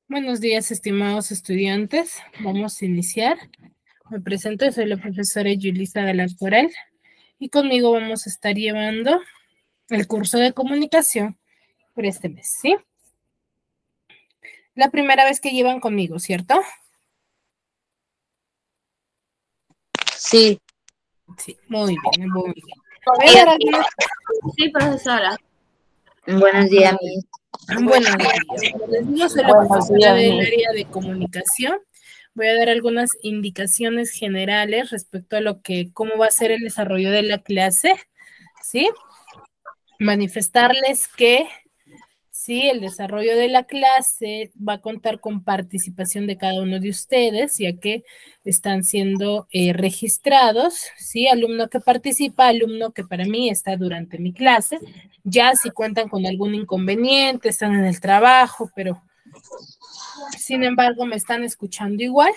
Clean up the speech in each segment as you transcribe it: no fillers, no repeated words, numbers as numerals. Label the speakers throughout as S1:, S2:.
S1: Buenos días, estimados estudiantes. Vamos a iniciar. Me presento, soy la profesora Yulisa Galán Coral y conmigo vamos a estar llevando el curso de comunicación por este mes, ¿sí? La primera vez que llevan conmigo, ¿cierto?
S2: Sí.
S1: Sí, muy bien, muy bien. Voy a dar algunas...
S2: Sí, profesora. Buenos días, Miss.
S1: Buenos días. Como les digo, soy la profesora del área de comunicación. Voy a dar algunas indicaciones generales respecto a cómo va a ser el desarrollo de la clase, ¿sí? Manifestarles que sí, el desarrollo de la clase va a contar con participación de cada uno de ustedes, ya que están siendo registrados, ¿sí? Alumno que participa, alumno que para mí está durante mi clase. Ya si cuentan con algún inconveniente, están en el trabajo, pero sin embargo me están escuchando igual,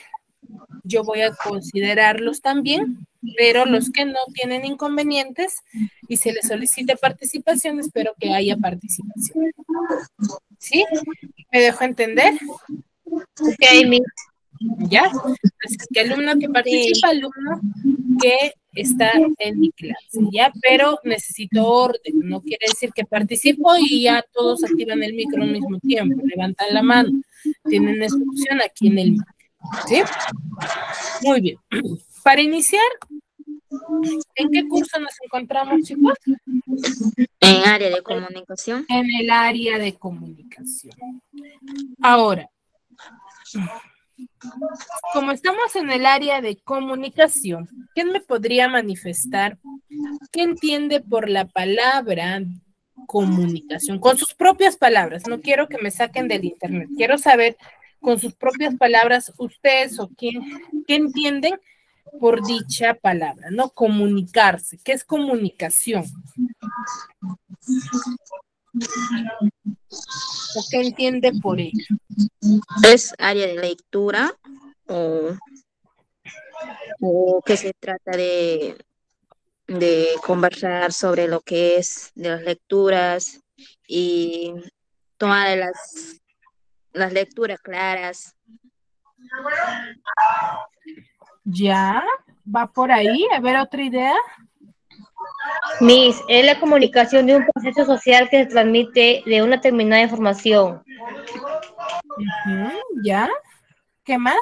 S1: yo voy a considerarlos también, pero los que no tienen inconvenientes y se les solicite participación, espero que haya participación. ¿Sí? ¿Me dejo entender?
S2: Ok, Miss.
S1: ¿Ya? Así que alumno que participa, alumno que está en mi clase, ¿ya? Pero necesito orden, no quiere decir que participo y ya todos activan el micro al mismo tiempo, levantan la mano, tienen esa opción aquí en el micro, ¿sí? Muy bien. Para iniciar, ¿en qué curso nos encontramos, chicos?
S2: En área de comunicación.
S1: En el área de comunicación. Ahora, como estamos en el área de comunicación, ¿quién me podría manifestar qué entiende por la palabra comunicación? Con sus propias palabras, no quiero que me saquen del internet, quiero saber con sus propias palabras ustedes o qué entienden por dicha palabra, ¿no? Comunicarse. ¿Qué es comunicación? ¿O qué entiende por ello?
S2: ¿Es área de lectura o que se trata de conversar sobre lo que es de las lecturas y tomar las lecturas claras?
S1: ¿Ya? ¿Va por ahí? A ver, otra idea.
S3: Miss, es la comunicación de un proceso social que se transmite de una determinada información.
S1: ¿Ya? ¿Qué más?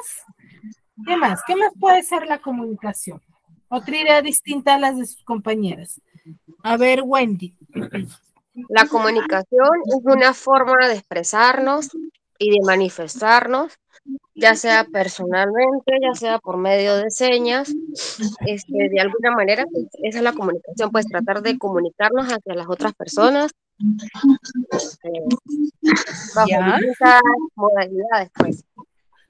S1: ¿Qué más? ¿Qué más puede ser la comunicación? Otra idea distinta a las de sus compañeras. A ver, Wendy.
S4: La comunicación es una forma de expresarnos y de manifestarnos, ya sea personalmente, ya sea por medio de señas, de alguna manera, pues, esa es la comunicación, pues tratar de comunicarnos hacia las otras personas bajo distintas modalidades, pues.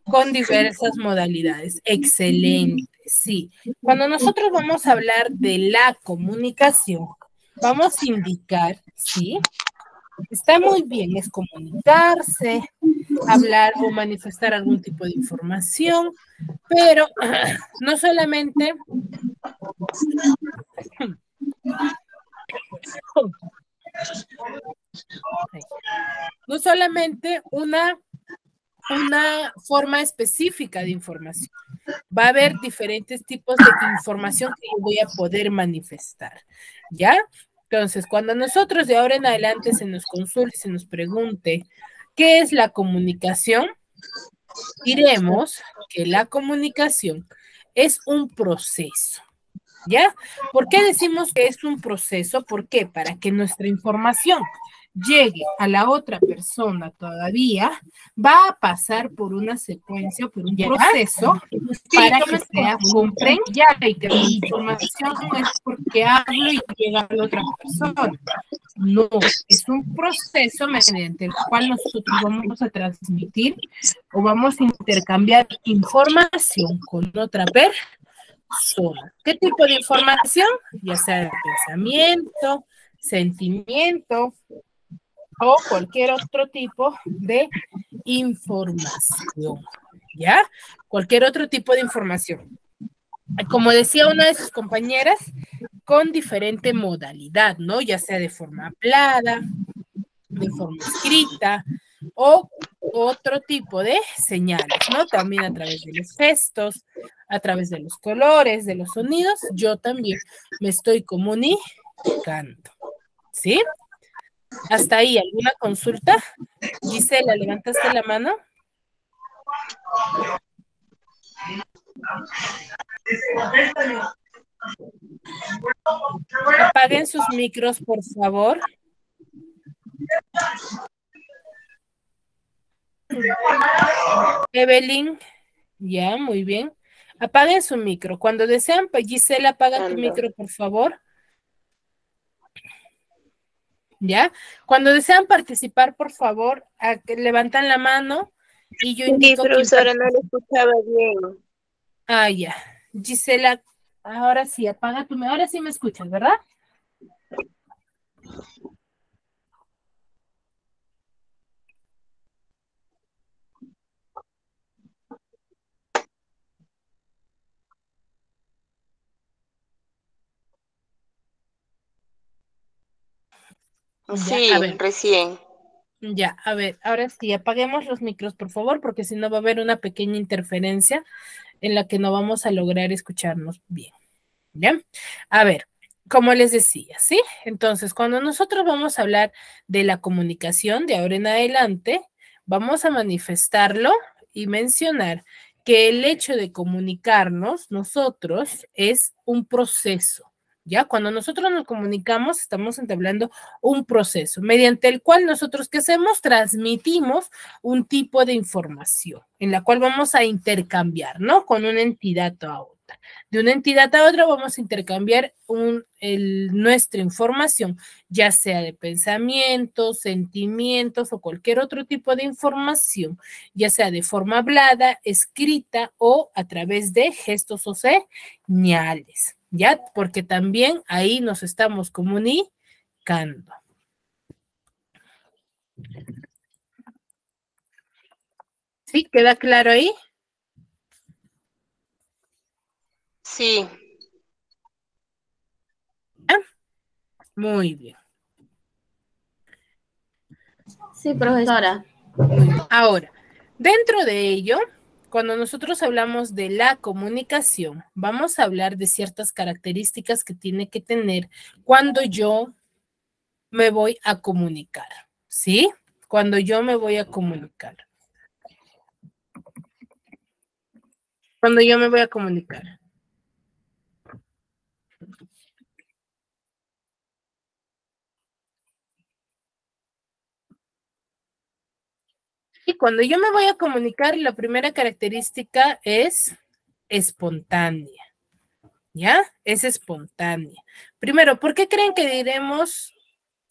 S1: Con diversas modalidades. Excelente, sí. Cuando nosotros vamos a hablar de la comunicación, vamos a indicar, ¿sí? Está muy bien, es comunicarse, hablar o manifestar algún tipo de información, pero no solamente una forma específica de información. Va a haber diferentes tipos de información que yo voy a poder manifestar, ¿ya? Entonces, cuando nosotros de ahora en adelante se nos consulte, se nos pregunte qué es la comunicación, diremos que la comunicación es un proceso, ¿ya? ¿Por qué decimos que es un proceso? ¿Por qué? Para que nuestra información llegue a la otra persona todavía, va a pasar por una secuencia, por un proceso, para que sea comprendida y que la información no es porque hablo y llega a la otra persona. No, es un proceso mediante el cual nosotros vamos a transmitir o vamos a intercambiar información con otra persona. ¿Qué tipo de información? Ya sea de pensamiento, sentimiento o cualquier otro tipo de información, ¿ya? Cualquier otro tipo de información. Como decía una de sus compañeras, con diferente modalidad, ¿no? Ya sea de forma hablada, de forma escrita o otro tipo de señales, ¿no? También a través de los gestos, a través de los colores, de los sonidos, yo también me estoy comunicando, ¿sí? Hasta ahí, ¿alguna consulta? Gisela, ¿levantaste la mano? Apaguen sus micros, por favor. Evelyn, ya, muy bien. Apaguen su micro. Cuando desean, Gisela, apaga tu micro, por favor. ¿Ya? Cuando desean participar, por favor, levantan la mano y yo
S5: Sí,
S1: indico quién
S5: profesora, no
S1: participa.
S5: le escuchaba bien.
S1: Ah, ya. Gisela, ahora sí, apaga tu micro. Ahora sí me escuchas, ¿verdad? Ya, a
S5: Sí,
S1: ver.
S5: recién.
S1: Ya, a ver, ahora sí, apaguemos los micros, por favor, porque si no va a haber una pequeña interferencia en la que no vamos a lograr escucharnos bien. ¿Ya? A ver, como les decía, ¿sí? Entonces, cuando nosotros vamos a hablar de la comunicación de ahora en adelante, vamos a manifestarlo y mencionar que el hecho de comunicarnos nosotros es un proceso. ¿Ya? Cuando nosotros nos comunicamos, estamos entablando un proceso mediante el cual nosotros, ¿qué hacemos? Transmitimos un tipo de información en la cual vamos a intercambiar, ¿no? Con una entidad a otra. De una entidad a otra vamos a intercambiar nuestra información, ya sea de pensamientos, sentimientos o cualquier otro tipo de información, ya sea de forma hablada, escrita o a través de gestos o señales. ¿Ya? Porque también ahí nos estamos comunicando. ¿Sí? ¿Queda claro ahí?
S5: Sí.
S1: ¿Ah? Muy bien.
S6: Sí, profesora.
S1: Muy bien. Ahora, dentro de ello, cuando nosotros hablamos de la comunicación, vamos a hablar de ciertas características que tiene que tener cuando yo me voy a comunicar, ¿sí? Cuando yo me voy a comunicar. Cuando yo me voy a comunicar. Y cuando yo me voy a comunicar, la primera característica es espontánea, ¿ya? Es espontánea. Primero, ¿por qué creen que diremos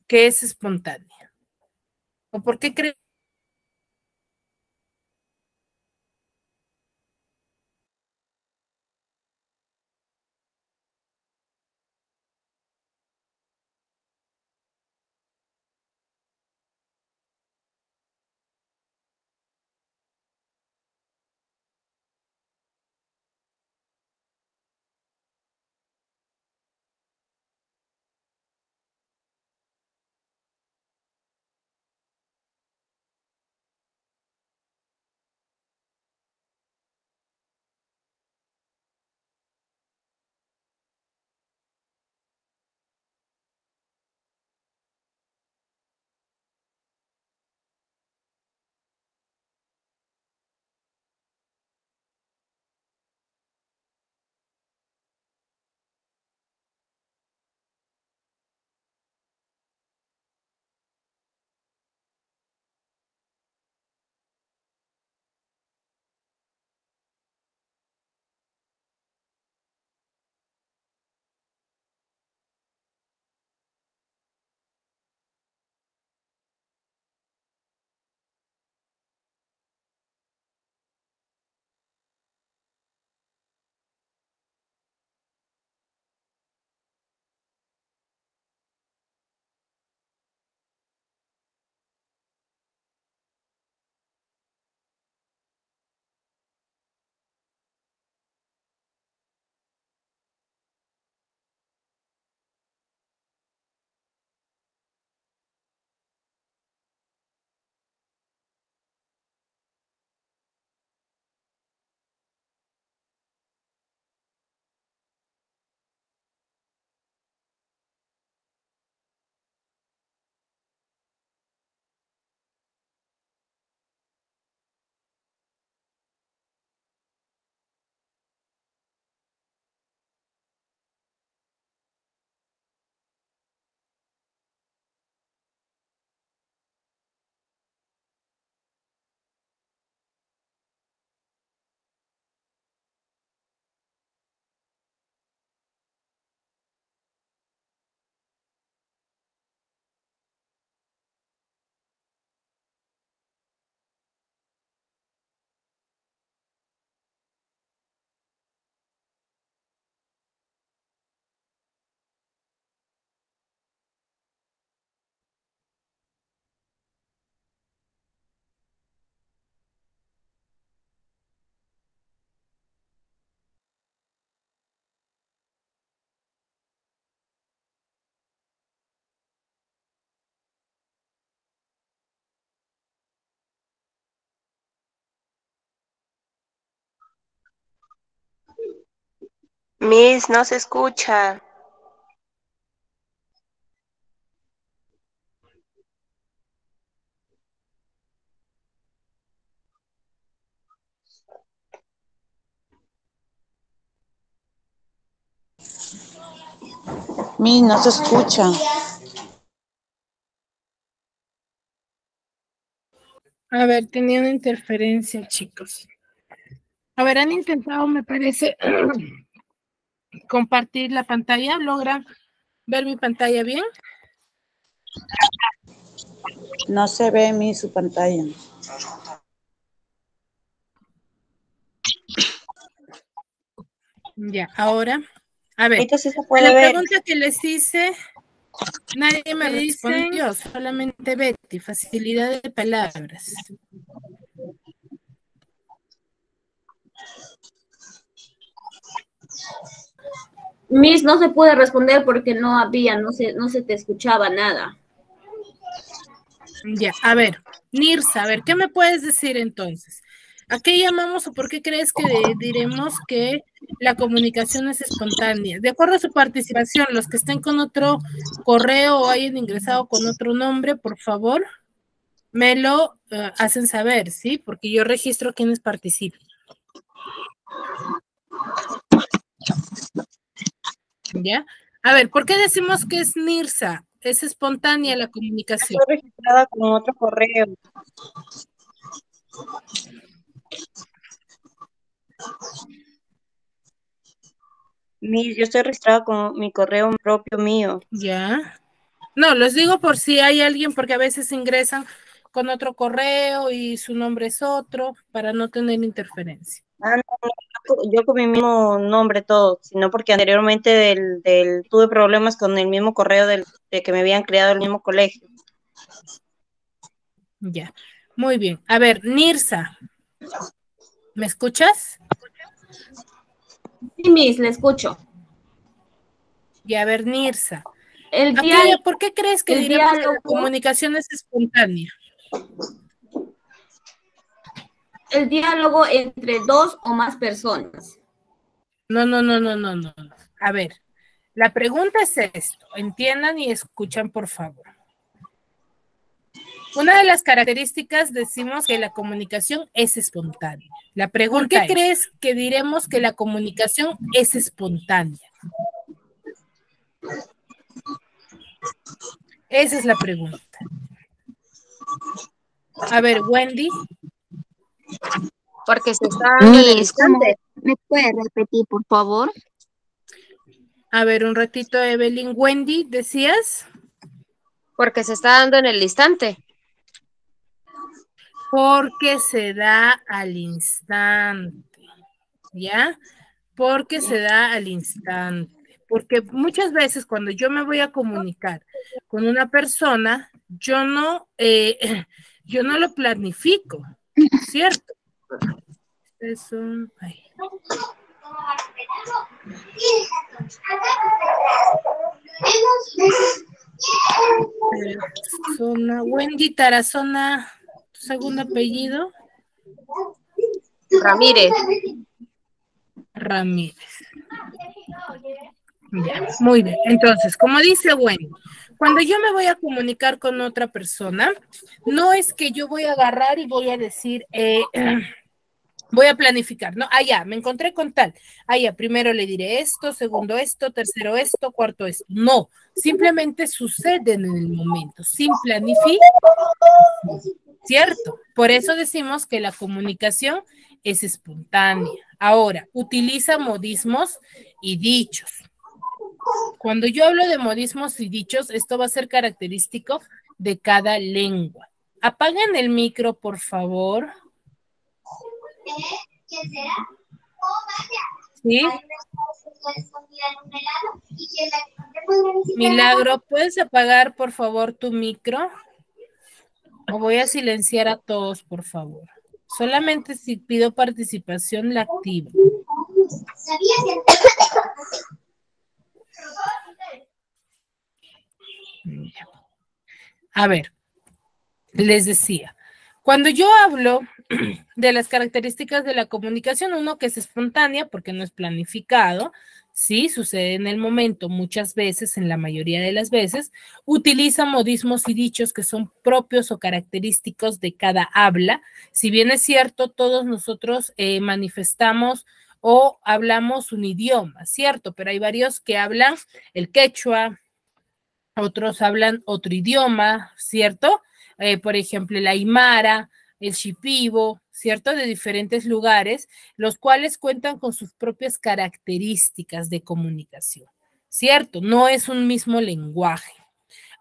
S1: que es espontánea? ¿O por qué creen?
S5: Miss, no se escucha.
S7: Miss, no se escucha.
S1: A ver, tenía una interferencia, chicos. A ver, han intentado, me parece, compartir la pantalla. ¿Logran ver mi pantalla bien?
S7: No se ve, Miss, su pantalla.
S1: Ya, ahora, a ver,
S7: Ahorita sí se
S1: a
S7: puede
S1: la
S7: ver.
S1: pregunta que les hice, nadie me respondió, solamente Betty, facilidad de palabras.
S6: Miss, no se puede responder porque no había, no se te escuchaba nada.
S1: Ya, a ver, Nirsa, a ver, ¿qué me puedes decir entonces? ¿A qué llamamos o por qué crees que diremos que la comunicación es espontánea? De acuerdo a su participación, los que estén con otro correo o hayan ingresado con otro nombre, por favor, me lo hacen saber, ¿sí? Porque yo registro quienes participan. ¿Ya? A ver, ¿por qué decimos que es Nirsa? Es espontánea la comunicación.
S7: Estoy registrada con otro correo. Miss, yo estoy registrada con mi correo propio mío.
S1: Ya. No, los digo por si hay alguien, porque a veces ingresan con otro correo y su nombre es otro, para no tener interferencia.
S7: Ah, no, yo con mi mismo nombre todo, sino porque anteriormente tuve problemas con el mismo correo de que me habían creado el mismo colegio.
S1: Ya, muy bien. A ver, Nirsa, ¿me escuchas?
S6: Sí, Miss, le escucho.
S1: Y a ver, Nirsa,
S6: El
S1: ¿por qué crees que
S6: el
S1: diremos que la
S6: diálogo,
S1: comunicación es espontánea?
S6: el diálogo entre dos o más personas.
S1: No. A ver, la pregunta es esto. Entiendan y escuchan, por favor. Una de las características decimos que la comunicación es espontánea. La pregunta ¿por qué crees que diremos que la comunicación es espontánea? Esa es la pregunta. A ver, Wendy.
S4: Porque se está dando en el
S2: Miss,
S4: instante.
S2: ¿me puede repetir, por favor?
S1: A ver, un ratito, Evelyn. Wendy, ¿decías?
S4: Porque se está dando en el instante.
S1: Porque se da al instante, ¿ya? Porque se da al instante. Porque muchas veces cuando yo me voy a comunicar con una persona, yo no lo planifico, ¿cierto? Es un... ay. Wendy Tarazona, ¿tu segundo apellido?
S4: Ramírez.
S1: Ramírez. Ya, muy bien. Entonces, como dice Wendy, cuando yo me voy a comunicar con otra persona, no es que yo voy a agarrar y voy a decir, voy a planificar, ¿no? Ya, me encontré con tal. Ya, primero le diré esto, segundo esto, tercero esto, cuarto esto. No, simplemente suceden en el momento, sin planificar, ¿cierto? Por eso decimos que la comunicación es espontánea. Ahora, utiliza modismos y dichos. Cuando yo hablo de modismos y dichos, esto va a ser característico de cada lengua. Apaguen el micro, por favor. ¿Sí? Milagro, ¿puedes apagar, por favor, tu micro? O voy a silenciar a todos, por favor. Solamente si pido participación, la activo. A ver, les decía, cuando yo hablo de las características de la comunicación, uno que es espontánea porque no es planificado, Sí, sucede en el momento, muchas veces, en la mayoría de las veces, utiliza modismos y dichos que son propios o característicos de cada habla. Si bien es cierto, todos nosotros manifestamos o hablamos un idioma, ¿cierto? Pero hay varios que hablan el quechua, otros hablan otro idioma, ¿cierto? Por ejemplo, el aymara, el shipibo, ¿cierto? De diferentes lugares, los cuales cuentan con sus propias características de comunicación, ¿cierto? No es un mismo lenguaje.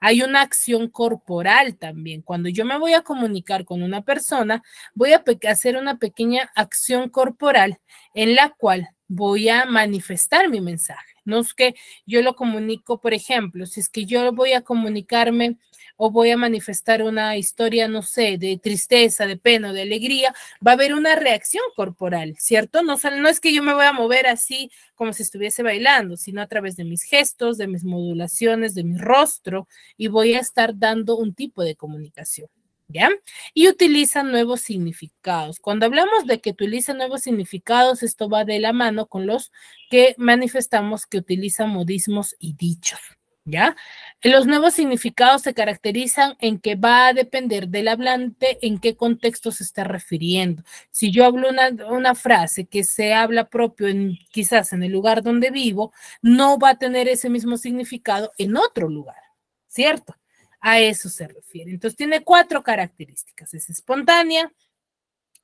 S1: Hay una acción corporal también. Cuando yo me voy a comunicar con una persona, voy a hacer una pequeña acción corporal en la cual voy a manifestar mi mensaje. No es que yo lo comunico, por ejemplo, si es que yo voy a comunicarme o voy a manifestar una historia, no sé, de tristeza, de pena, de alegría, va a haber una reacción corporal, ¿cierto? No, no es que yo me voy a mover así como si estuviese bailando, sino a través de mis gestos, de mis modulaciones, de mi rostro, y voy a estar dando un tipo de comunicación, ¿ya? Y utiliza nuevos significados. Cuando hablamos de que utiliza nuevos significados, esto va de la mano con los que manifestamos que utilizan modismos y dichos, ¿ya? Los nuevos significados se caracterizan en que va a depender del hablante en qué contexto se está refiriendo. Si yo hablo una frase que se habla propio quizás en el lugar donde vivo, no va a tener ese mismo significado en otro lugar, ¿cierto? A eso se refiere. Entonces tiene 4 características. Es espontánea,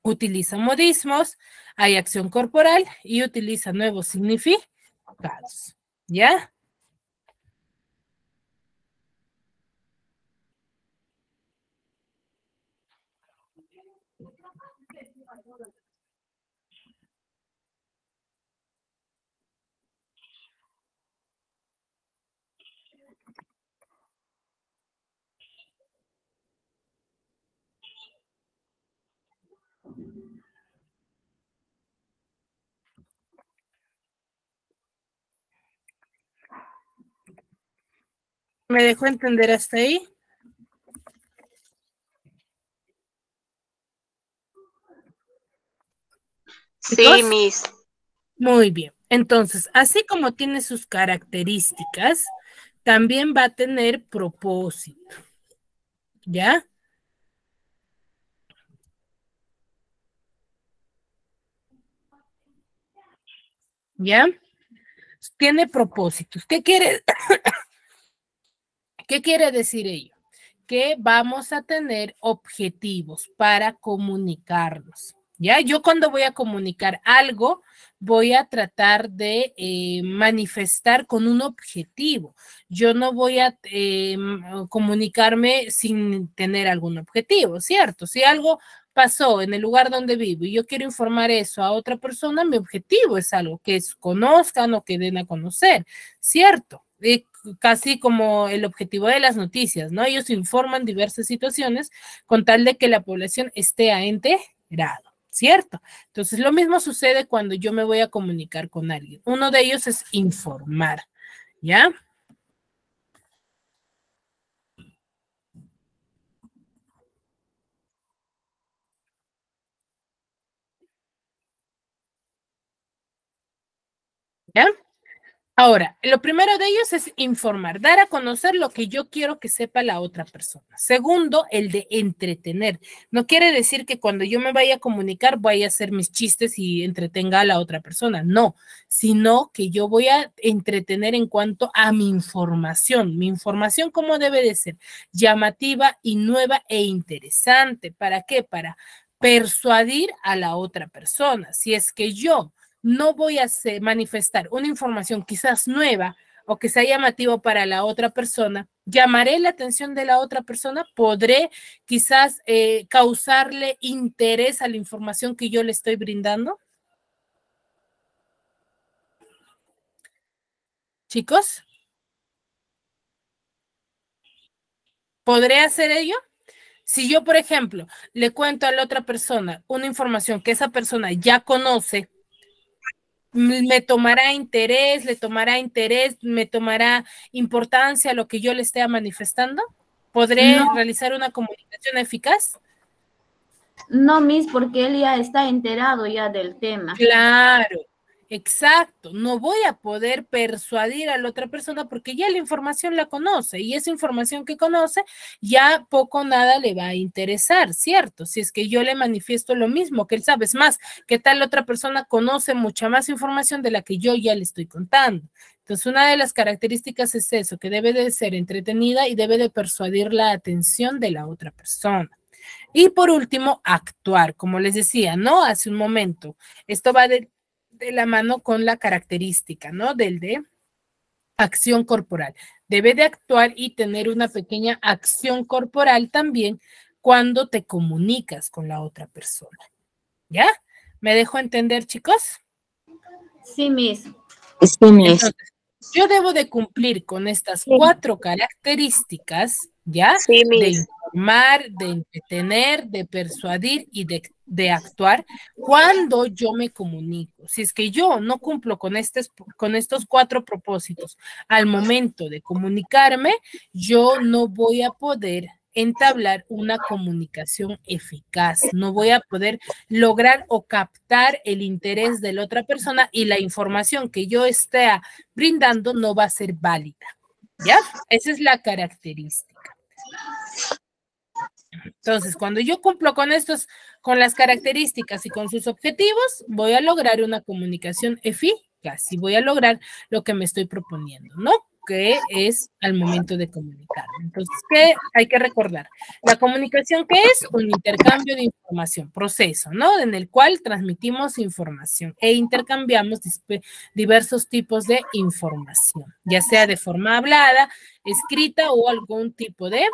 S1: utiliza modismos, hay acción corporal y utiliza nuevos significados, ¿ya? ¿Me dejó entender hasta ahí?
S5: Sí, Miss.
S1: Muy bien. Entonces, así como tiene sus características, también va a tener propósito. ¿Ya? ¿Ya? Tiene propósitos. ¿Qué quiere decir ello? Que vamos a tener objetivos para comunicarnos. ¿Ya? Yo cuando voy a comunicar algo, voy a tratar de manifestar con un objetivo. Yo no voy a comunicarme sin tener algún objetivo, ¿cierto? Si algo pasó en el lugar donde vivo y yo quiero informar eso a otra persona, mi objetivo es algo que conozcan o que den a conocer, ¿cierto? Casi como el objetivo de las noticias, ¿no? Ellos informan diversas situaciones con tal de que la población esté enterada, ¿cierto? Entonces, lo mismo sucede cuando yo me voy a comunicar con alguien. Uno de ellos es informar, ¿ya? ¿Ya? Ahora, lo primero de ellos es informar, dar a conocer lo que yo quiero que sepa la otra persona. Segundo, el de entretener. No quiere decir que cuando yo me vaya a comunicar vaya a hacer mis chistes y entretenga a la otra persona, no, sino que yo voy a entretener en cuanto a mi información. Mi información, ¿cómo debe de ser? Llamativa y nueva e interesante. ¿Para qué? Para persuadir a la otra persona. Si es que yo no voy a manifestar una información quizás nueva o que sea llamativo para la otra persona, llamaré la atención de la otra persona, podré quizás causarle interés a la información que yo le estoy brindando. Chicos, ¿podré hacer ello? Si yo, por ejemplo, le cuento a la otra persona una información que esa persona ya conoce, me tomará interés, me tomará importancia lo que yo le esté manifestando. ¿Podré realizar una comunicación eficaz?
S6: No, Miss, porque él ya está enterado ya del tema.
S1: Claro. Exacto, no voy a poder persuadir a la otra persona porque ya la información la conoce y esa información que conoce ya poco o nada le va a interesar, ¿cierto? Si es que yo le manifiesto lo mismo que él sabe, es más, que tal otra persona conoce mucha más información de la que yo ya le estoy contando. Entonces, una de las características es eso, que debe de ser entretenida y debe de persuadir la atención de la otra persona. Y por último, actuar, como les decía, ¿no? Hace un momento, esto va de la mano con la característica, ¿no? Del de acción corporal. Debe de actuar y tener una pequeña acción corporal también cuando te comunicas con la otra persona. ¿Ya? ¿Me dejo entender, chicos?
S6: Sí, Miss.
S2: Sí, Miss.
S1: Entonces, yo debo de cumplir con estas 4 características, ¿ya?
S5: Sí,
S1: De
S5: Miss.
S1: informar, de entretener, de persuadir y de actuar cuando yo me comunico. Si es que yo no cumplo con estos 4 propósitos al momento de comunicarme, yo no voy a poder entablar una comunicación eficaz, no voy a poder lograr o captar el interés de la otra persona y la información que yo esté brindando no va a ser válida, ¿ya? Esa es la característica. Entonces, cuando yo cumplo con las características y con sus objetivos, voy a lograr una comunicación eficaz y voy a lograr lo que me estoy proponiendo, ¿no? Que es al momento de comunicarme. Entonces, ¿qué hay que recordar? La comunicación, ¿qué es? Un intercambio de información, proceso, ¿no? En el cual transmitimos información e intercambiamos diversos tipos de información, ya sea de forma hablada, escrita o algún tipo de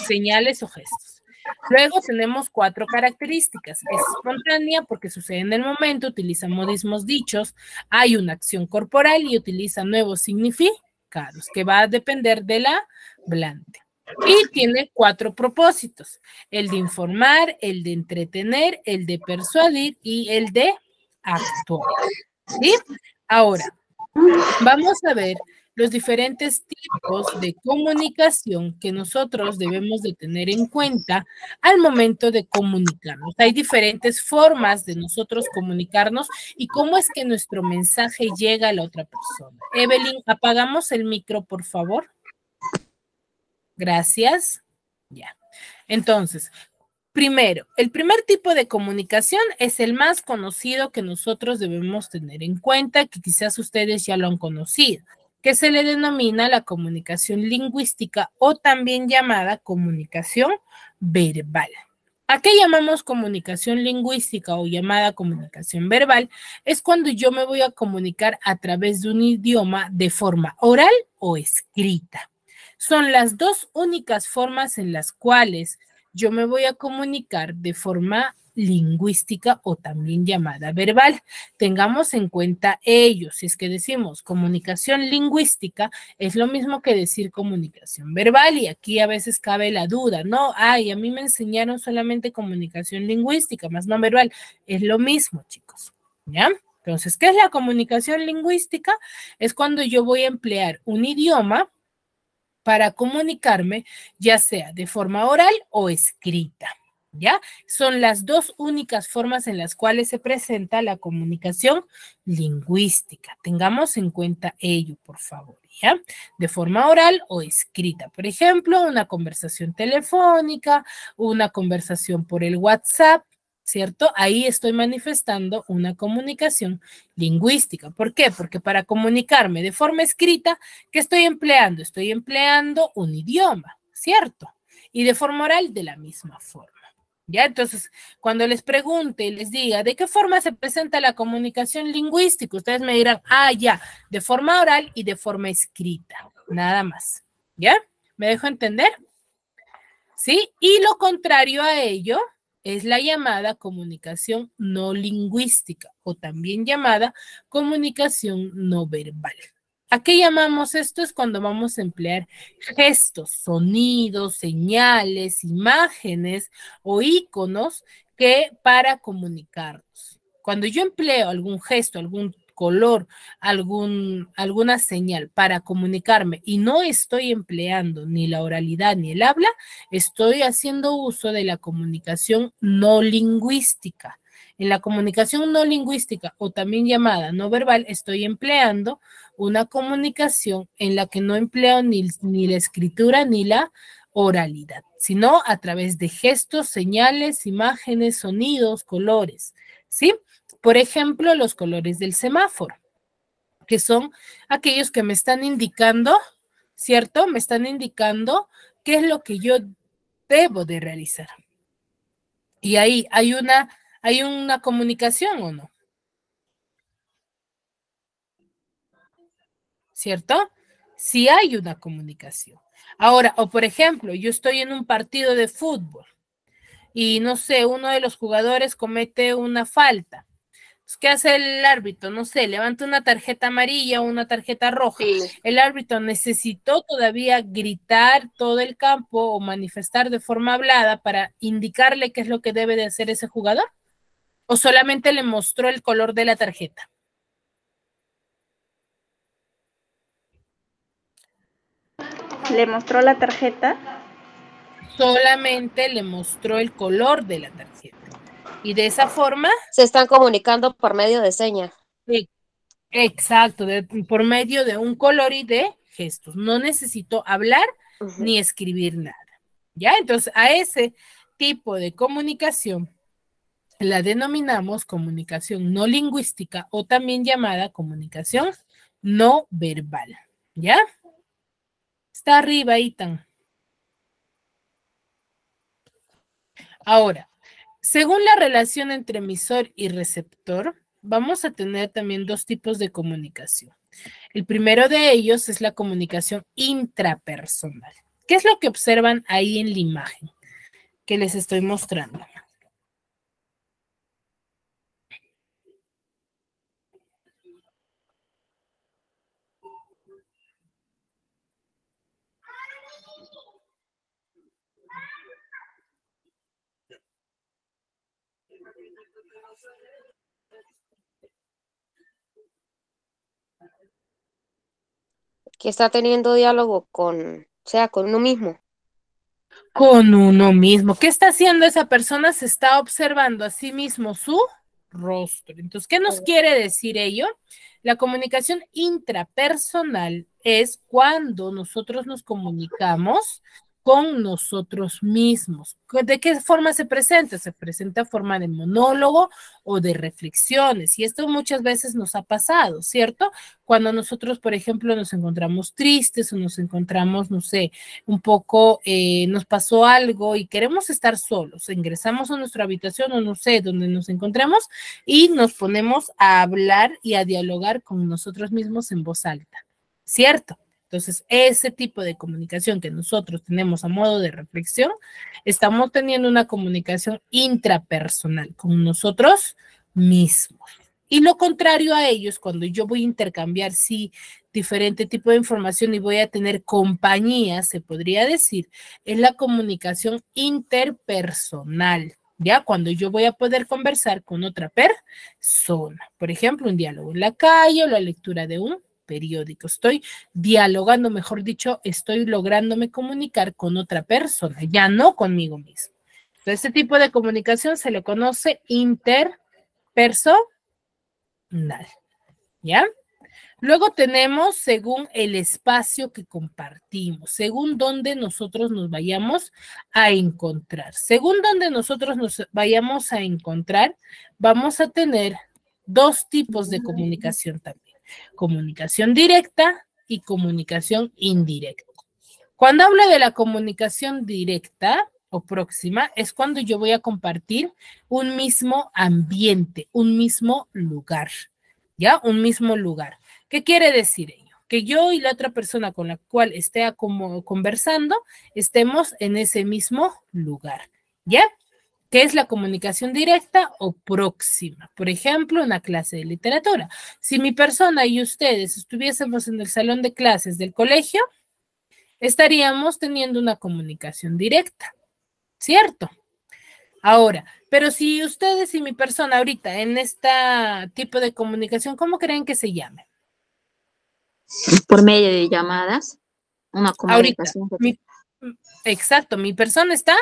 S1: señales o gestos. Luego tenemos 4 características. Es espontánea porque sucede en el momento, utiliza modismos dichos, hay una acción corporal y utiliza nuevos significados que va a depender de la hablante. Y tiene 4 propósitos: el de informar, el de entretener, el de persuadir y el de actuar. ¿Sí? Ahora, vamos a ver los diferentes tipos de comunicación que nosotros debemos de tener en cuenta al momento de comunicarnos. Hay diferentes formas de nosotros comunicarnos y cómo es que nuestro mensaje llega a la otra persona. Evelyn, apagamos el micro, por favor. Gracias. Ya. Entonces, primero, el primer tipo de comunicación es el más conocido que nosotros debemos tener en cuenta, que quizás ustedes ya lo han conocido, que se le denomina la comunicación lingüística o también llamada comunicación verbal. ¿A qué llamamos comunicación lingüística o llamada comunicación verbal? Es cuando yo me voy a comunicar a través de un idioma de forma oral o escrita. Son las 2 únicas formas en las cuales yo me voy a comunicar de forma lingüística o también llamada verbal. Tengamos en cuenta ello. Si es que decimos comunicación lingüística, es lo mismo que decir comunicación verbal, y aquí a veces cabe la duda, ¿no? Ay, a mí me enseñaron solamente comunicación lingüística, más no verbal. Es lo mismo, chicos, ¿ya? Entonces, ¿qué es la comunicación lingüística? Es cuando yo voy a emplear un idioma para comunicarme, ya sea de forma oral o escrita, ¿ya? Son las 2 únicas formas en las cuales se presenta la comunicación lingüística. Tengamos en cuenta ello, por favor, ¿ya? De forma oral o escrita. Por ejemplo, una conversación telefónica, una conversación por el WhatsApp, ¿cierto? Ahí estoy manifestando una comunicación lingüística. ¿Por qué? Porque para comunicarme de forma escrita, ¿qué estoy empleando? Estoy empleando un idioma, ¿cierto? Y de forma oral, de la misma forma. ¿Ya? Entonces, cuando les pregunte y les diga, ¿de qué forma se presenta la comunicación lingüística? Ustedes me dirán, ya, de forma oral y de forma escrita, nada más. ¿Ya? ¿Me dejo entender? ¿Sí? Y lo contrario a ello es la llamada comunicación no lingüística o también llamada comunicación no verbal. ¿A qué llamamos esto? Es cuando vamos a emplear gestos, sonidos, señales, imágenes o iconos para comunicarnos. Cuando yo empleo algún gesto, algún color, alguna señal para comunicarme y no estoy empleando ni la oralidad ni el habla, estoy haciendo uso de la comunicación no lingüística. En la comunicación no lingüística o también llamada no verbal, estoy empleando una comunicación en la que no empleo ni la escritura ni la oralidad, sino a través de gestos, señales, imágenes, sonidos, colores, ¿sí? Por ejemplo, los colores del semáforo, que son aquellos que me están indicando, ¿cierto? Me están indicando qué es lo que yo debo de realizar. Y ahí hay una comunicación, ¿o no? ¿Cierto? Sí hay una comunicación. Ahora, o por ejemplo, yo estoy en un partido de fútbol y no sé, uno de los jugadores comete una falta. ¿Qué hace el árbitro? No sé, levanta una tarjeta amarilla o una tarjeta roja.
S4: Sí.
S1: ¿El árbitro necesitó todavía gritar todo el campo o manifestar de forma hablada para indicarle qué es lo que debe de hacer ese jugador? ¿O solamente le mostró el color de la tarjeta?
S8: ¿Le mostró la tarjeta?
S1: Solamente le mostró el color de la tarjeta. Y de esa forma...
S4: Se están comunicando por medio de señas.
S1: Exacto, por medio de un color y de gestos. No necesito hablar ni escribir nada. ¿Ya? Entonces, a ese tipo de comunicación la denominamos comunicación no lingüística o también llamada comunicación no verbal. ¿Ya? Está arriba, Itan. Ahora, según la relación entre emisor y receptor, vamos a tener también dos tipos de comunicación. El primero de ellos es la comunicación intrapersonal. ¿Qué es lo que observan ahí en la imagen que les estoy mostrando?
S4: Que está teniendo diálogo con uno mismo.
S1: Con uno mismo. ¿Qué está haciendo esa persona? Se está observando a sí mismo su rostro. Entonces, ¿qué nos quiere decir ello? La comunicación intrapersonal es cuando nosotros nos comunicamos con nosotros mismos. ¿De qué forma se presenta? Se presenta en forma de monólogo o de reflexiones. Y esto muchas veces nos ha pasado, ¿cierto? Cuando nosotros, por ejemplo, nos encontramos tristes o nos encontramos, no sé, un poco, nos pasó algo y queremos estar solos. Ingresamos a nuestra habitación o no sé, donde nos encontremos y nos ponemos a hablar y a dialogar con nosotros mismos en voz alta, ¿cierto? Entonces, ese tipo de comunicación que nosotros tenemos a modo de reflexión, estamos teniendo una comunicación intrapersonal con nosotros mismos. Y lo contrario a ello es cuando yo voy a intercambiar, sí, diferente tipo de información y voy a tener compañía, se podría decir, es la comunicación interpersonal, ¿ya? Cuando yo voy a poder conversar con otra persona. Por ejemplo, un diálogo en la calle o la lectura de un periódico. Estoy dialogando, mejor dicho, estoy lográndome comunicar con otra persona, ya no conmigo mismo. Entonces, este tipo de comunicación se le conoce interpersonal, ¿ya? Luego tenemos según el espacio que compartimos, según donde nosotros nos vayamos a encontrar. Según donde nosotros nos vayamos a encontrar, vamos a tener dos tipos de comunicación también. Comunicación directa y comunicación indirecta. Cuando hablo de la comunicación directa o próxima, es cuando yo voy a compartir un mismo ambiente, un mismo lugar, ¿ya? Un mismo lugar. ¿Qué quiere decir ello? Que yo y la otra persona con la cual esté conversando estemos en ese mismo lugar, ¿ya? ¿Qué es la comunicación directa o próxima? Por ejemplo, una clase de literatura. Si mi persona y ustedes estuviésemos en el salón de clases del colegio, estaríamos teniendo una comunicación directa, ¿cierto? Ahora, pero si ustedes y mi persona ahorita en este tipo de comunicación, ¿cómo creen que se llame?
S2: Por medio de llamadas, una comunicación.
S1: Ahorita, exacto, mi persona está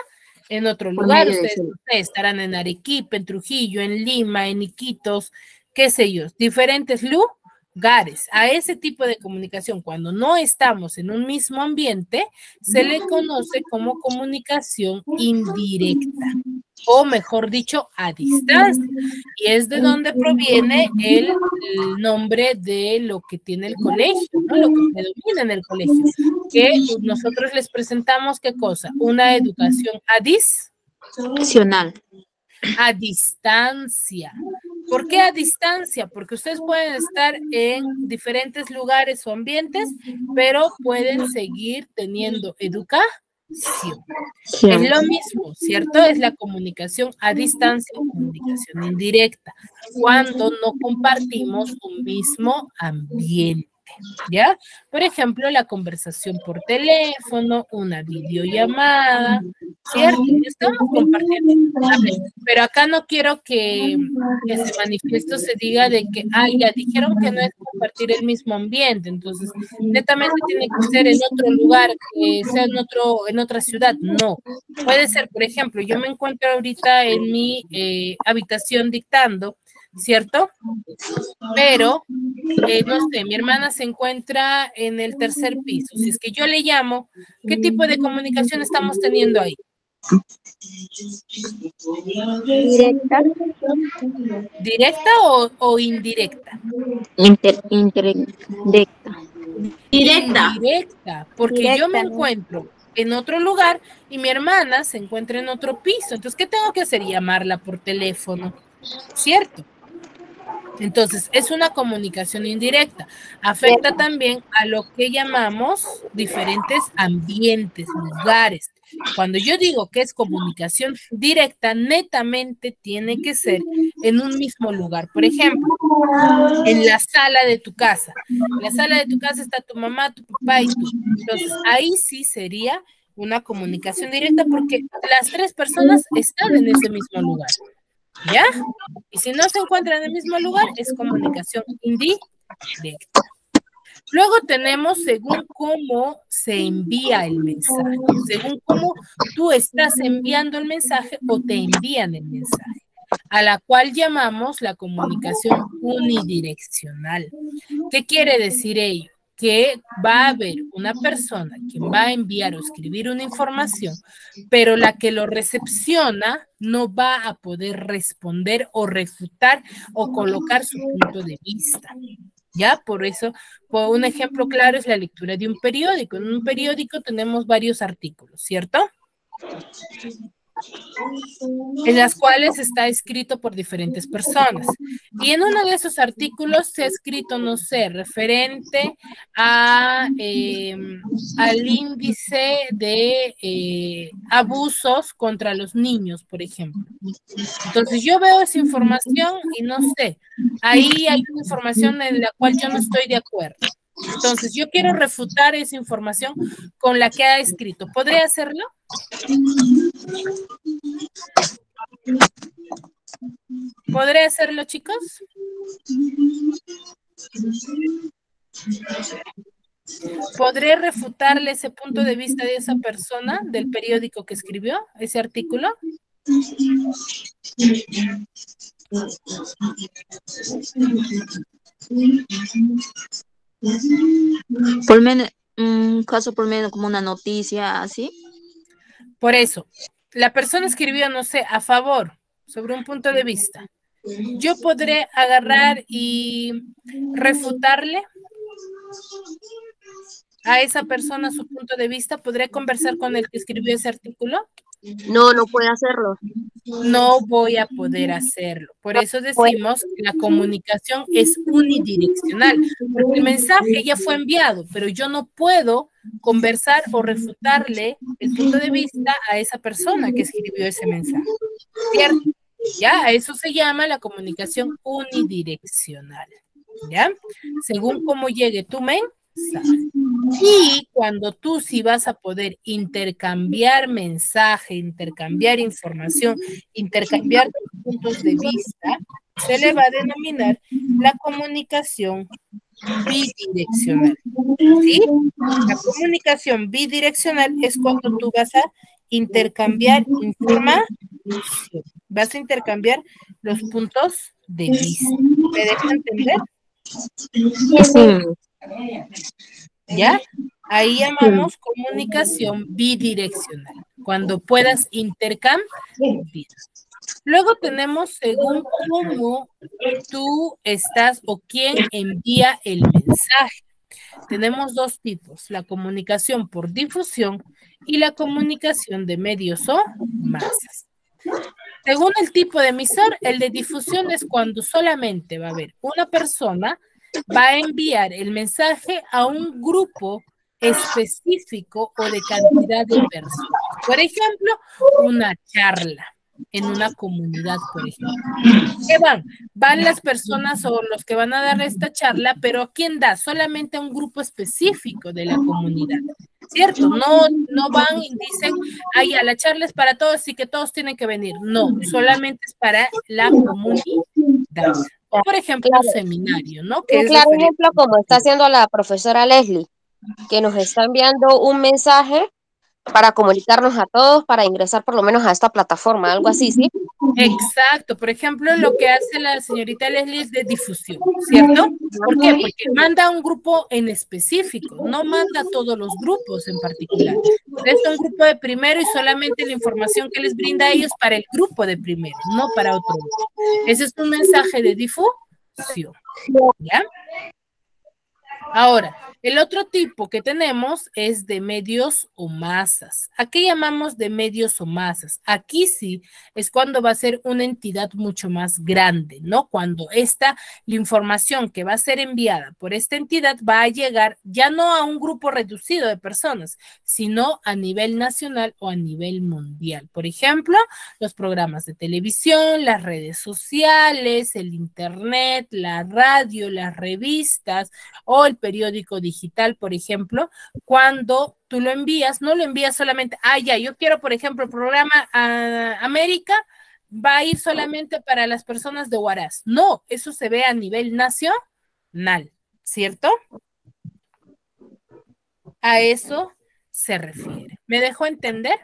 S1: en otro
S2: Por
S1: lugar.
S2: medio de
S1: Ustedes no sé, estarán en Arequipa, en Trujillo, en Lima, en Iquitos, qué sé yo, diferentes lugares. A ese tipo de comunicación, cuando no estamos en un mismo ambiente, se le conoce como comunicación indirecta, o mejor dicho, a distancia. Y es de donde proviene el nombre de lo que tiene el colegio, ¿no? Lo que predomina en el colegio, que nosotros les presentamos, ¿qué cosa? Una educación
S2: Opcional.
S1: a distancia. ¿Por qué a distancia? Porque ustedes pueden estar en diferentes lugares o ambientes, pero pueden seguir teniendo educación. Es lo mismo, ¿cierto? Es la comunicación a distancia o comunicación indirecta, cuando no compartimos un mismo ambiente, ¿ya? Por ejemplo, la conversación por teléfono, una videollamada, ¿cierto? Estamos compartiendo, pero acá no quiero que ese manifiesto se diga de que, ya dijeron que no es compartir el mismo ambiente, entonces netamente tiene que ser en otro lugar, que sea en otra ciudad. No, puede ser, por ejemplo, yo me encuentro ahorita en mi habitación dictando, ¿cierto? Pero, no sé, mi hermana se encuentra en el tercer piso. Si es que yo le llamo, ¿qué tipo de comunicación estamos teniendo ahí?
S8: Directa.
S1: ¿Directa o indirecta?
S2: Indirecta.
S1: Directa, porque yo me
S8: Directa, ¿no?
S1: encuentro en otro lugar y mi hermana se encuentra en otro piso. Entonces, ¿qué tengo que hacer? Llamarla por teléfono, ¿cierto? Entonces, es una comunicación indirecta. Afecta también a lo que llamamos diferentes ambientes, lugares. Cuando yo digo que es comunicación directa, netamente tiene que ser en un mismo lugar. Por ejemplo, en la sala de tu casa. En la sala de tu casa está tu mamá, tu papá y tú. Entonces, ahí sí sería una comunicación directa porque las tres personas están en ese mismo lugar. ¿Ya? Y si no se encuentran en el mismo lugar, es comunicación indirecta. Luego tenemos según cómo se envía el mensaje, según cómo tú estás enviando el mensaje o te envían el mensaje, a la cual llamamos la comunicación unidireccional. ¿Qué quiere decir ello? Que va a haber una persona quien va a enviar o escribir una información, pero la que lo recepciona no va a poder responder o refutar o colocar su punto de vista. ¿Ya? Por eso, un ejemplo claro es la lectura de un periódico. En un periódico tenemos varios artículos, ¿cierto? En las cuales está escrito por diferentes personas. Y en uno de esos artículos se ha escrito, no sé, referente al índice de abusos contra los niños, por ejemplo. Entonces yo veo esa información y no sé, ahí hay una información en la cual yo no estoy de acuerdo. Entonces yo quiero refutar esa información con la que ha escrito. ¿Podría hacerlo? ¿Podré hacerlo, chicos? ¿Podré refutarle ese punto de vista de esa persona del periódico que escribió ese artículo?
S2: Por menos, un caso por menos como una noticia así.
S1: Por eso, la persona escribió, no sé, a favor, sobre un punto de vista. Yo podré agarrar y refutarle a esa persona su punto de vista. ¿Podré conversar con el que escribió ese artículo?
S4: No, no puede hacerlo.
S1: No voy a poder hacerlo. Por eso decimos que la comunicación es unidireccional, porque el mensaje ya fue enviado, pero yo no puedo conversar o refutarle el punto de vista a esa persona que escribió ese mensaje. ¿Cierto? ¿Ya? A eso se llama la comunicación unidireccional. ¿Ya? Según cómo llegue tu mensaje. Y cuando tú sí vas a poder intercambiar mensaje, intercambiar información, intercambiar puntos de vista, se le va a denominar la comunicación bidireccional. ¿Sí? La comunicación bidireccional es cuando tú vas a intercambiar información. Vas a intercambiar los puntos de vista. ¿Me deja entender? ¿Ya? Ahí llamamos comunicación bidireccional. Cuando puedas intercambiar. Luego tenemos según cómo tú estás o quién envía el mensaje. Tenemos dos tipos, la comunicación por difusión y la comunicación de medios o masas. Según el tipo de emisor, el de difusión es cuando solamente va a haber una persona, va a enviar el mensaje a un grupo específico o de cantidad de personas. Por ejemplo, una charla en una comunidad, por ejemplo. ¿Qué van? Van las personas o los que van a dar esta charla, pero ¿quién da? Solamente a un grupo específico de la comunidad, ¿cierto? No van y dicen, ay, la charla es para todos y que todos tienen que venir. No, solamente es para la comunidad. O, por ejemplo, un seminario, ¿no?
S4: Un claro ejemplo como está haciendo la profesora Leslie, que nos está enviando un mensaje para comunicarnos a todos, para ingresar por lo menos a esta plataforma, algo así, ¿sí?
S1: Exacto, por ejemplo, lo que hace la señorita Leslie es de difusión, ¿cierto? ¿Por qué? Porque manda a un grupo en específico, no manda a todos los grupos en particular. Es un grupo de primero y solamente la información que les brinda a ellos para el grupo de primero, no para otro grupo. Ese es un mensaje de difusión, ¿ya? Ahora, el otro tipo que tenemos es de medios o masas. ¿A qué llamamos de medios o masas? Aquí sí es cuando va a ser una entidad mucho más grande, ¿no? Cuando la información que va a ser enviada por esta entidad va a llegar ya no a un grupo reducido de personas, sino a nivel nacional o a nivel mundial. Por ejemplo, los programas de televisión, las redes sociales, el internet, la radio, las revistas o el periódico digital, por ejemplo, cuando tú lo envías, no lo envías solamente, yo quiero, por ejemplo, el programa América, va a ir solamente para las personas de Huaraz. No, eso se ve a nivel nacional, ¿cierto? A eso se refiere. ¿Me dejó entender?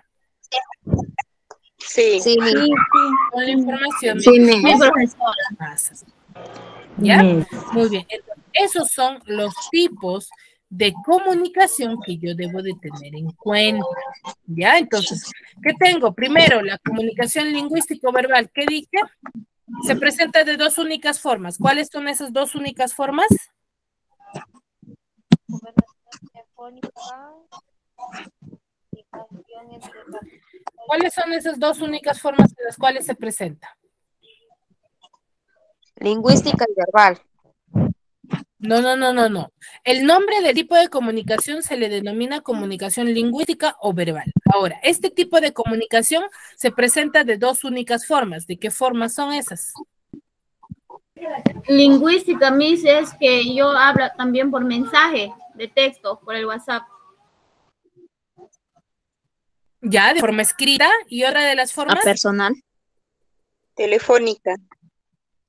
S5: Sí.
S4: Sí.
S1: Con la información.
S6: Sí, profesora.
S1: ¿Ya? Muy bien. Entonces, esos son los tipos de comunicación que yo debo de tener en cuenta. ¿Ya? Entonces, ¿qué tengo? Primero, la comunicación lingüístico-verbal. ¿Qué dije? Se presenta de dos únicas formas. ¿Cuáles son esas dos únicas formas? ¿Cuáles son esas dos únicas formas en las cuales se presenta?
S4: Lingüística y verbal.
S1: No. El nombre del tipo de comunicación se le denomina comunicación lingüística o verbal. Ahora, este tipo de comunicación se presenta de dos únicas formas. ¿De qué formas son esas?
S6: Lingüística, Miss, es que yo hablo también por mensaje de texto, por el WhatsApp.
S1: Ya, de forma escrita. ¿Y otra de las formas?
S2: Personal.
S5: Telefónica.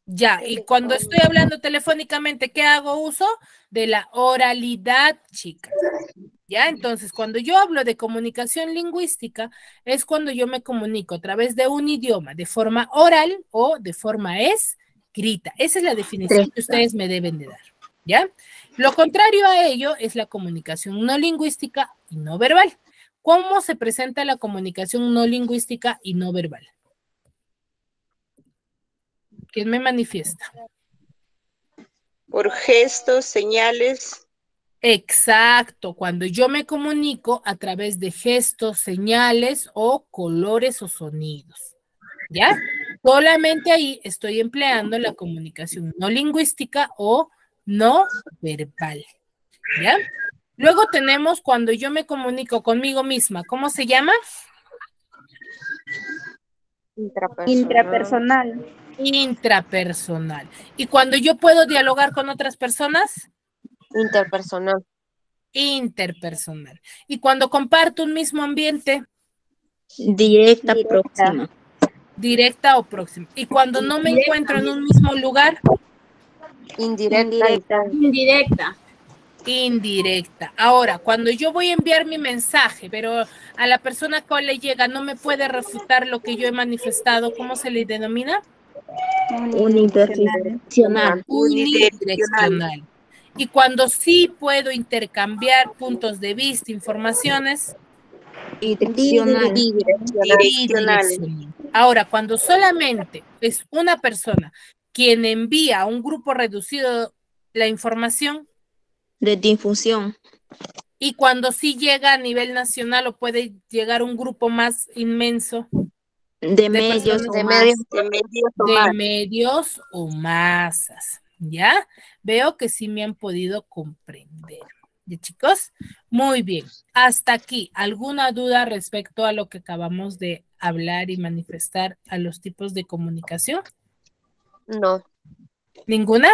S1: Ya, y cuando estoy hablando telefónicamente, ¿qué hago uso? De la oralidad, chicas. Ya, entonces, cuando yo hablo de comunicación lingüística, es cuando yo me comunico a través de un idioma, de forma oral o de forma escrita. Esa es la definición que ustedes me deben de dar, ¿ya? Lo contrario a ello es la comunicación no lingüística y no verbal. ¿Cómo se presenta la comunicación no lingüística y no verbal? ¿Quién me manifiesta?
S5: Por gestos, señales.
S1: Exacto, cuando yo me comunico a través de gestos, señales o colores o sonidos, ¿ya? Solamente ahí estoy empleando la comunicación no lingüística o no verbal, ¿ya? Luego tenemos cuando yo me comunico conmigo misma, ¿cómo se llama?
S8: Intrapersonal.
S1: Intrapersonal. ¿Y cuando yo puedo dialogar con otras personas?
S4: Interpersonal.
S1: Interpersonal. ¿Y cuando comparto un mismo ambiente?
S2: Directa, próxima.
S1: Directa o próxima. ¿Y cuando no me encuentro en un mismo lugar?
S4: Indirecta.
S6: Indirecta.
S1: indirecta. Ahora, cuando yo voy a enviar mi mensaje, pero a la persona que le llega no me puede refutar lo que yo he manifestado, ¿cómo se le denomina?
S2: Unidireccional.
S1: Unidireccional. Y cuando sí puedo intercambiar puntos de vista, informaciones,
S2: Bidireccional.
S1: bidireccional. Ahora, cuando solamente es una persona quien envía a un grupo reducido la información,
S2: De difusión.
S1: y cuando sí llega a nivel nacional o puede llegar un grupo más inmenso
S2: De medios
S1: personas,
S2: o más.
S1: de medios o masas, ¿ya? Veo que sí me han podido comprender. ¿Ya, chicos? Muy bien. Hasta aquí, ¿alguna duda respecto a lo que acabamos de hablar y manifestar a los tipos de comunicación?
S4: No.
S1: ¿Ninguna?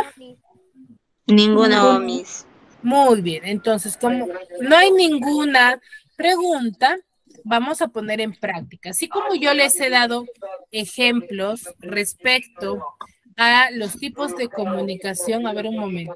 S2: Ninguna.
S5: No, Miss.
S1: Muy bien, entonces como no hay ninguna pregunta, vamos a poner en práctica. Así como yo les he dado ejemplos respecto a los tipos de comunicación. A ver, un momento.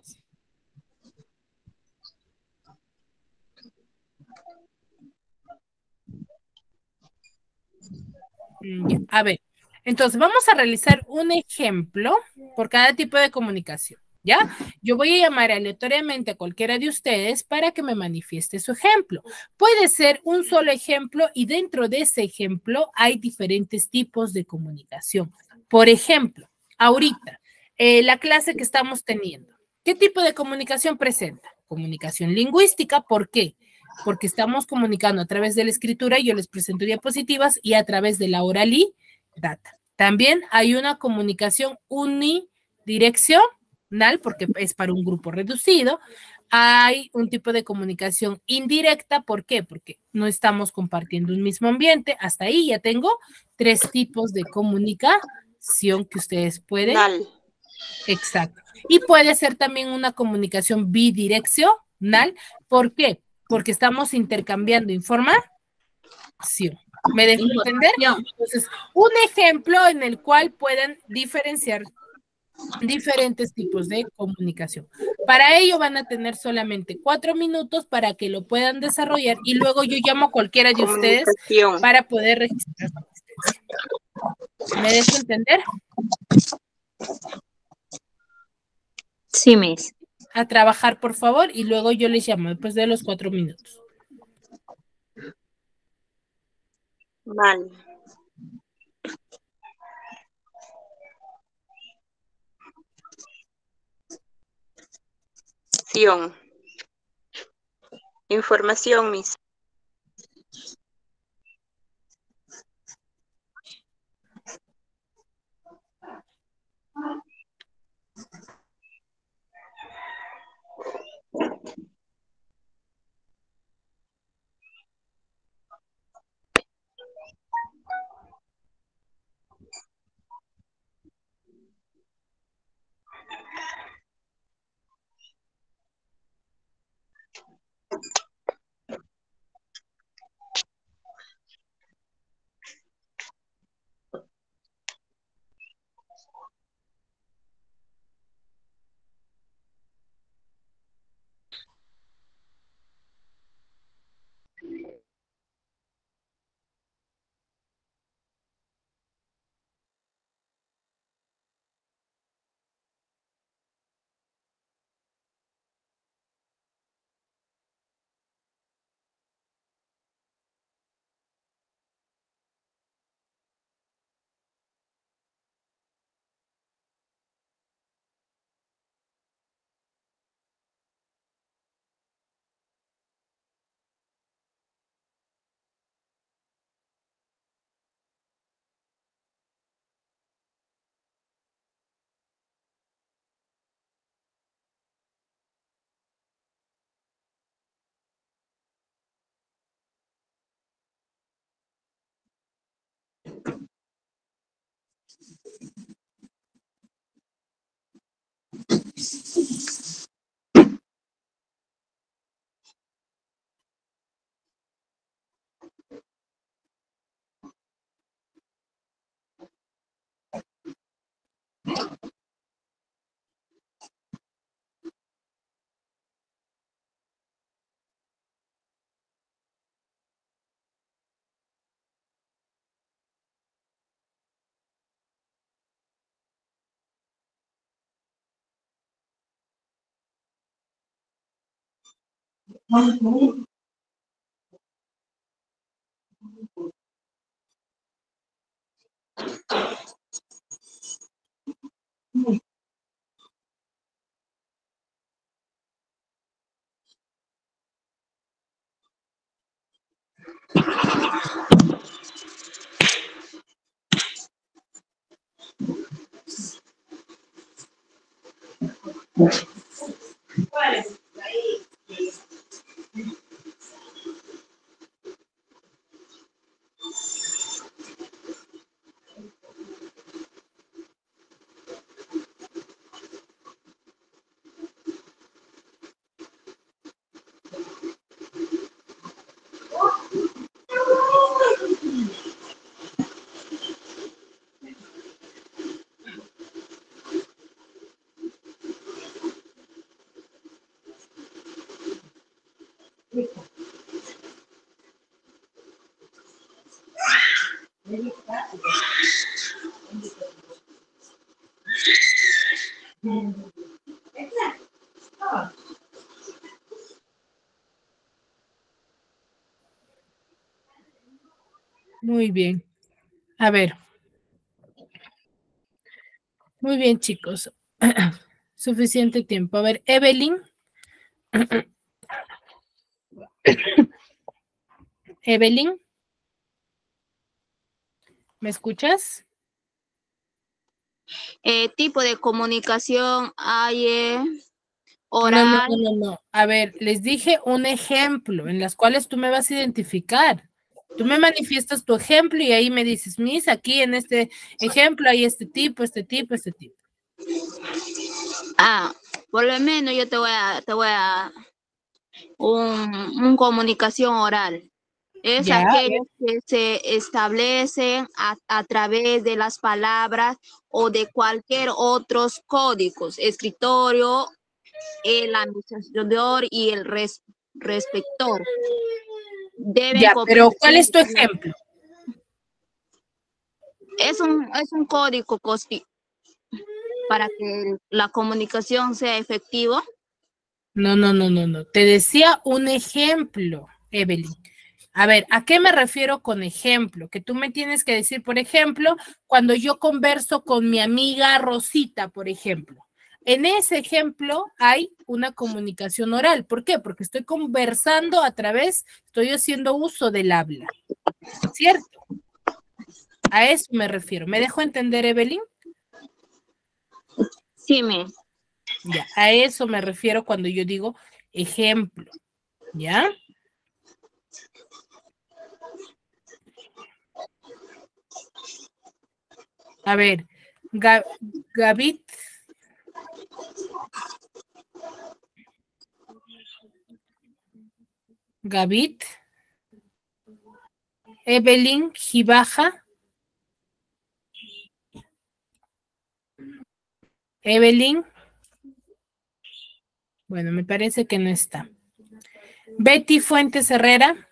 S1: Ya, a ver, entonces vamos a realizar un ejemplo por cada tipo de comunicación, ¿ya? Yo voy a llamar aleatoriamente a cualquiera de ustedes para que me manifieste su ejemplo. Puede ser un solo ejemplo y dentro de ese ejemplo hay diferentes tipos de comunicación. Por ejemplo, ahorita, la clase que estamos teniendo, ¿qué tipo de comunicación presenta? Comunicación lingüística, ¿por qué? Porque estamos comunicando a través de la escritura, y yo les presento diapositivas, y a través de la oralidad. También hay una comunicación unidireccional, porque es para un grupo reducido. Hay un tipo de comunicación indirecta, ¿por qué? Porque no estamos compartiendo un mismo ambiente. Hasta ahí ya tengo 3 tipos de comunicación que ustedes pueden. Exacto. Y puede ser también una comunicación bidireccional. ¿Por qué? Porque estamos intercambiando información. ¿Me dejo entender? Entonces, un ejemplo en el cual puedan diferenciar diferentes tipos de comunicación. Para ello van a tener solamente 4 minutos para que lo puedan desarrollar, y luego yo llamo a cualquiera de ustedes para poder registrar su asistencia. ¿Me dejo entender?
S2: Sí, Miss.
S1: A trabajar, por favor, y luego yo les llamo después de los 4 minutos.
S5: Mal. Información, Miss.
S1: Muy bien. A ver. Muy bien, chicos. Suficiente tiempo. A ver, Evelyn. Evelyn. ¿Me escuchas?
S2: Tipo de comunicación hay
S1: No.
S2: oral.
S1: A ver, les dije un ejemplo en las cuales tú me vas a identificar. Tú me manifiestas tu ejemplo y ahí me dices, Miss, aquí en este ejemplo hay este tipo, este tipo, este tipo.
S2: Por lo menos yo te voy a un comunicación oral. Es
S1: Ya,
S2: aquello que se establecen a través de las palabras o de cualquier otros códigos, escritorio, el administrador y el receptor. Deben
S1: pero ¿cuál es tu
S2: compartir.
S1: ejemplo?
S2: Es un código para que la comunicación sea efectiva.
S1: No. Te decía un ejemplo, Evelyn. A ver, ¿a qué me refiero con ejemplo? Que tú me tienes que decir, por ejemplo, cuando yo converso con mi amiga Rosita, por ejemplo. En ese ejemplo hay una comunicación oral. ¿Por qué? Porque estoy conversando estoy haciendo uso del habla. ¿Cierto? A eso me refiero. ¿Me dejo entender, Evelyn?
S2: Sí,
S1: Ya, a eso me refiero cuando yo digo ejemplo. ¿Ya? A ver, Gavit. Gavit. Evelyn Gibaja. Evelyn. Bueno, me parece que no está. Betty Fuentes Herrera.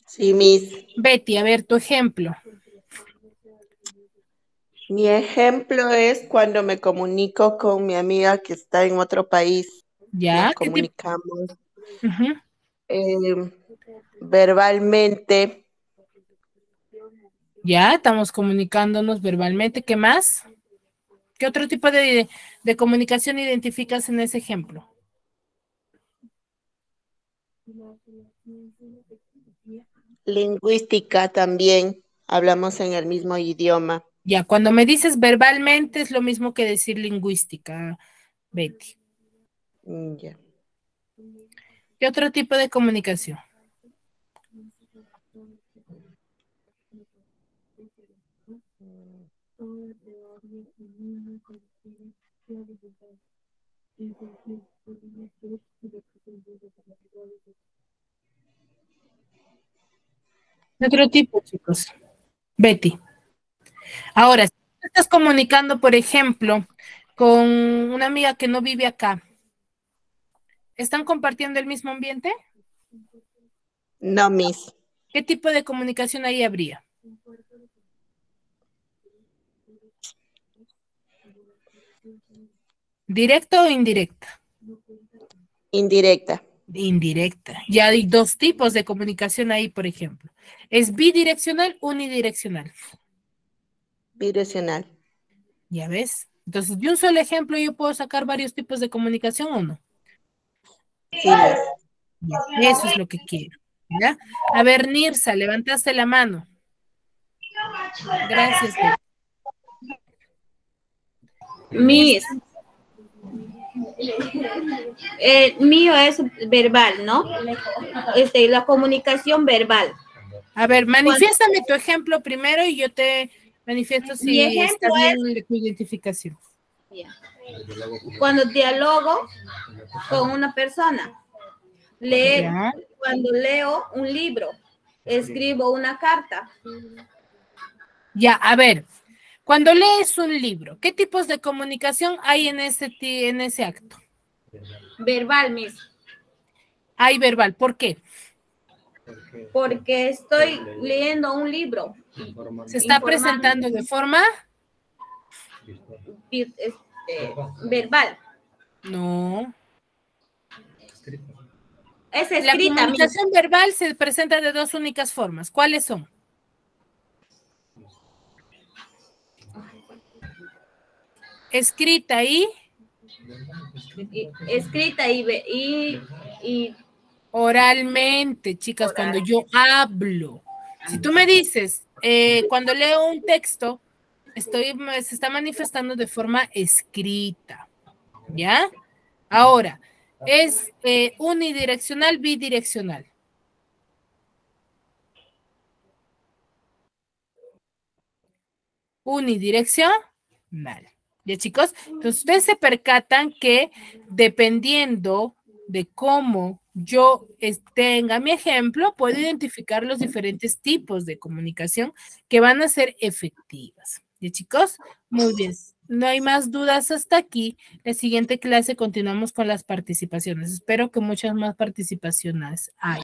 S9: Sí, Miss.
S1: Betty, a ver tu ejemplo.
S9: Mi ejemplo es cuando me comunico con mi amiga que está en otro país.
S1: ¿Ya?
S9: Nos comunicamos verbalmente.
S1: Ya, estamos comunicándonos verbalmente. ¿Qué más? ¿Qué otro tipo de comunicación identificas en ese ejemplo?
S9: Lingüística también. Hablamos en el mismo idioma.
S1: Ya, cuando me dices verbalmente es lo mismo que decir lingüística, Betty.
S9: Ya.
S1: ¿Qué otro tipo de comunicación? Otro tipo, chicos. Betty. Ahora, si tú estás comunicando, por ejemplo, con una amiga que no vive acá, ¿están compartiendo el mismo ambiente?
S9: No, Miss.
S1: ¿Qué tipo de comunicación ahí habría? ¿Directa o indirecta?
S9: Indirecta.
S1: Indirecta. Ya hay dos tipos de comunicación ahí, por ejemplo. ¿Es bidireccional o unidireccional?
S9: Bidireccional.
S1: ¿Ya ves? Entonces, de un solo ejemplo, ¿yo puedo sacar varios tipos de comunicación o no?
S9: Sí, Miss.
S1: Ya, eso es lo que quiero. ¿Ya? A ver, Nirsa, levantaste la mano. Gracias.
S6: Miss, mío es verbal, ¿no? La comunicación verbal.
S1: A ver, manifiéstame tu ejemplo primero y yo te manifiesto
S6: Mi
S1: si
S6: ejemplo
S1: está bien tu identificación.
S6: Ya. Cuando dialogo con una persona,
S1: Ya.
S6: cuando leo un libro, escribo una carta.
S1: Ya, a ver, cuando lees un libro, ¿qué tipos de comunicación hay en ese acto?
S6: Verbal, Miss.
S1: Hay verbal, ¿por qué?
S6: Porque estoy leyendo un libro.
S1: Se está presentando de forma
S6: verbal.
S1: No.
S6: Es
S1: La
S6: escrita.
S1: comunicación verbal se presenta de dos únicas formas. ¿Cuáles son? Escrita y
S6: Escrita y
S1: oralmente, chicas, cuando yo hablo. Si tú me dices, cuando leo un texto, se está manifestando de forma escrita, ¿ya? Ahora, ¿es unidireccional, bidireccional? Unidireccional. ¿Ya, chicos? Entonces, ustedes se percatan que dependiendo de cómo yo tenga mi ejemplo, puedo identificar los diferentes tipos de comunicación que van a ser efectivas. ¿Ya, chicos? Muy bien. No hay más dudas hasta aquí. La siguiente clase continuamos con las participaciones. Espero que muchas más participaciones haya.